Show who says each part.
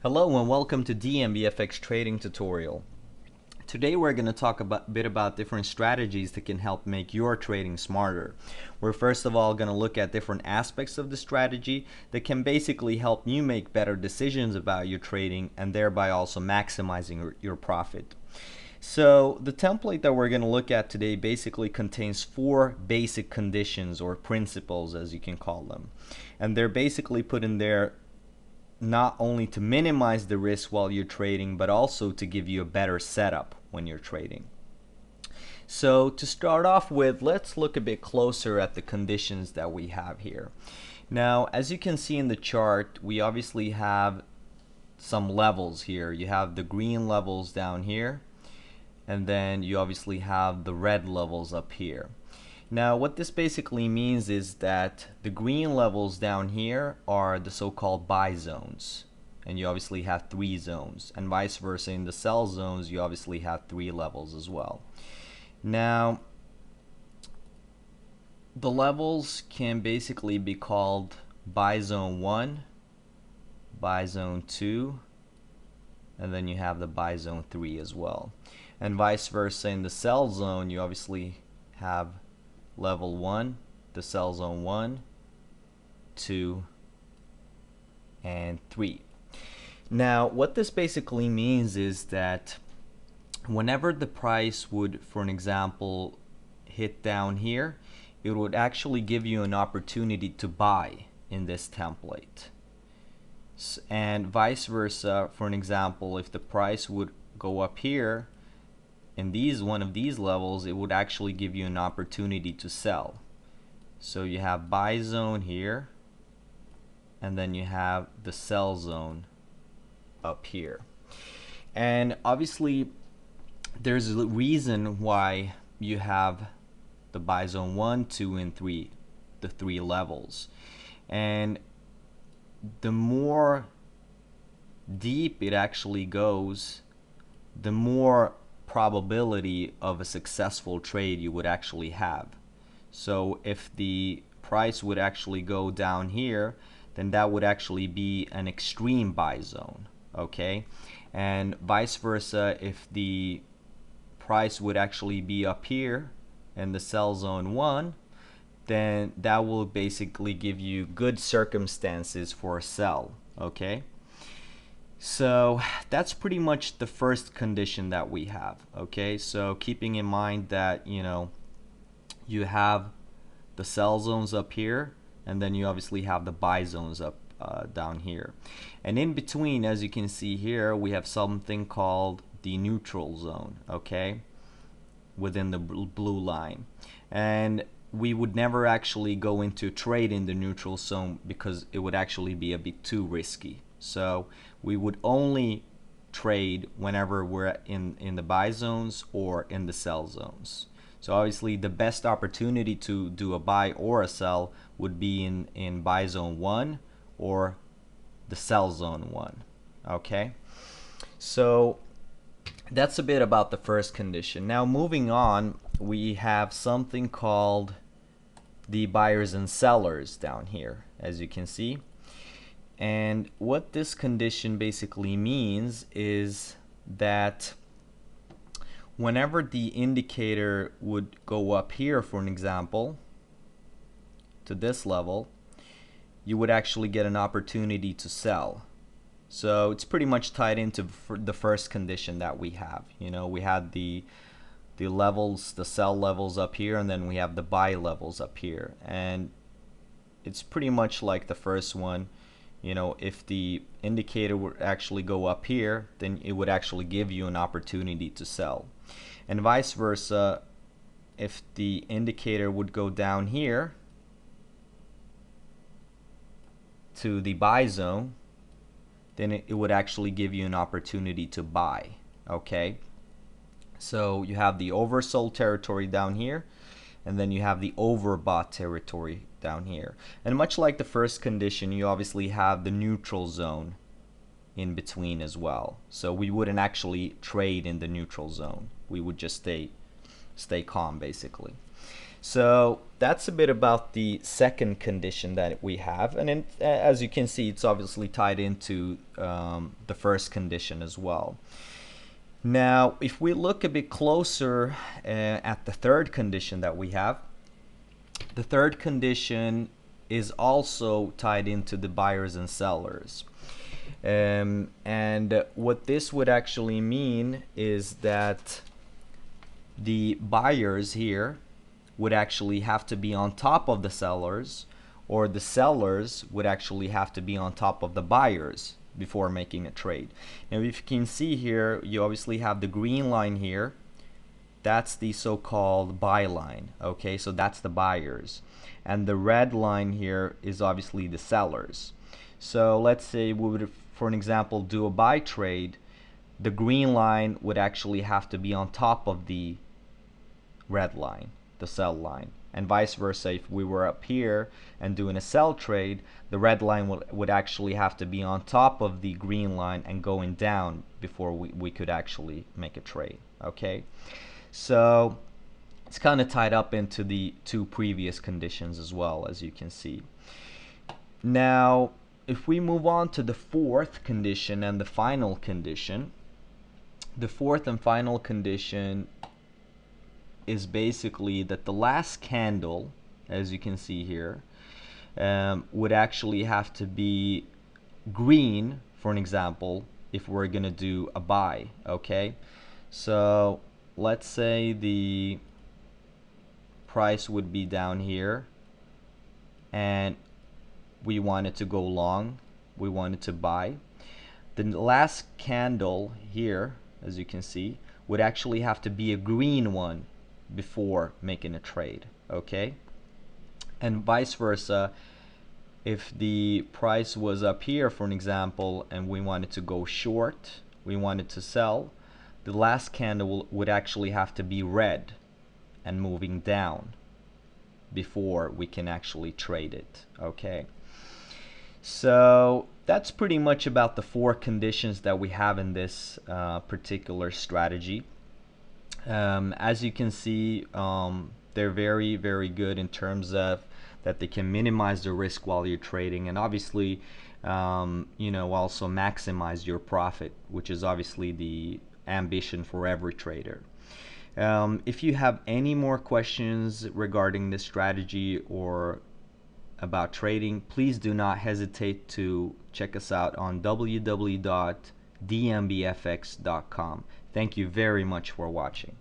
Speaker 1: Hello and welcome to Dmbfx Trading Tutorial. Today we're going to talk a bit about different strategies that can help make your trading smarter. We're first of all going to look at different aspects of the strategy that can basically help you make better decisions about your trading and thereby also maximizing your profit. So the template that we're going to look at today basically contains 4 basic conditions or principles, as you can call them. And they're basically put in there not only to minimize the risk while you're trading, but also to give you a better setup when you're trading. So to start off with, let's look a bit closer at the conditions that we have here. Now, as you can see in the chart, we obviously have some levels here. You have the green levels down here, and then you obviously have the red levels up here. Now what this basically means is that the green levels down here are the so-called buy zones, and you obviously have 3 zones, and vice versa in the sell zones you obviously have 3 levels as well. Now the levels can basically be called buy zone 1, buy zone 2, and then you have the buy zone 3 as well, and vice versa in the sell zone you obviously have level 1, the sell zone 1, 2, and 3. Now what this basically means is that whenever the price would, for an example, hit down here, it would actually give you an opportunity to buy in this template. And vice versa, for an example, if the price would go up here in one of these levels, it would actually give you an opportunity to sell. So you have buy zone here, and then you have the sell zone up here. And obviously there's a reason why you have the buy zone 1, 2, and 3, the 3 levels. And the more deep it actually goes, the more probability of a successful trade you would actually have. So if the price would actually go down here, then that would actually be an extreme buy zone, okay? And vice versa, if the price would actually be up here in the sell zone 1, then that will basically give you good circumstances for a sell, okay? So that's pretty much the first condition that we have, okay? So keeping in mind that, you have the sell zones up here, and then you obviously have the buy zones up down here. And in between, as you can see here, we have something called the neutral zone, okay? Within the blue line. And we would never actually go into trade in the neutral zone because it would actually be a bit too risky. So we would only trade whenever we're in the buy zones or in the sell zones. So obviously the best opportunity to do a buy or a sell would be in buy zone 1 or the sell zone 1. Okay, so that's a bit about the first condition. Now moving on, we have something called the buyers and sellers down here, as you can see. And what this condition basically means is that whenever the indicator would go up here, for an example, to this level, you would actually get an opportunity to sell. So it's pretty much tied into the first condition that we have. We had the levels, the sell levels up here, and then we have the buy levels up here. And it's pretty much like the first one. If the indicator would actually go up here, then it would actually give you an opportunity to sell. And vice versa, if the indicator would go down here to the buy zone, then it would actually give you an opportunity to buy, okay? So you have the oversold territory down here, and then you have the overbought territory down here. And much like the first condition, you obviously have the neutral zone in between as well. So we wouldn't actually trade in the neutral zone. We would just stay calm basically. So that's a bit about the second condition that we have, and as you can see, it's obviously tied into the first condition as well. Now, if we look a bit closer at the third condition that we have, the third condition is also tied into the buyers and sellers. And what this would actually mean is that the buyers here would actually have to be on top of the sellers, or the sellers would actually have to be on top of the buyers before making a trade. Now, if you can see here, you obviously have the green line here. That's the so-called buy line. Okay, so that's the buyers, and the red line here is obviously the sellers. So let's say we would, for an example, do a buy trade. The green line would actually have to be on top of the red line, the sell line, and vice versa. If we were up here and doing a sell trade, the red line would actually have to be on top of the green line and going down before we could actually make a trade. Okay, so it's kind of tied up into the two previous conditions as well, as you can see. Now, if we move on to the fourth condition and the final condition, the fourth and final condition is basically that the last candle, as you can see here, would actually have to be green, for an example, if we're gonna do a buy. Okay, so let's say the price would be down here and we wanted to go long, we wanted to buy. The last candle here, as you can see, would actually have to be a green one before making a trade. Okay, and vice versa. If the price was up here, for an example, and we wanted to go short, we wanted to sell, the last candle would actually have to be red and moving down before we can actually trade it. Okay, so that's pretty much about the four conditions that we have in this particular strategy. As you can see, they're very, very good in terms of that they can minimize the risk while you're trading, and obviously, you know, also maximize your profit, which is obviously the ambition for every trader. If you have any more questions regarding this strategy or about trading, please do not hesitate to check us out on www.dmbfx.com. Thank you very much for watching.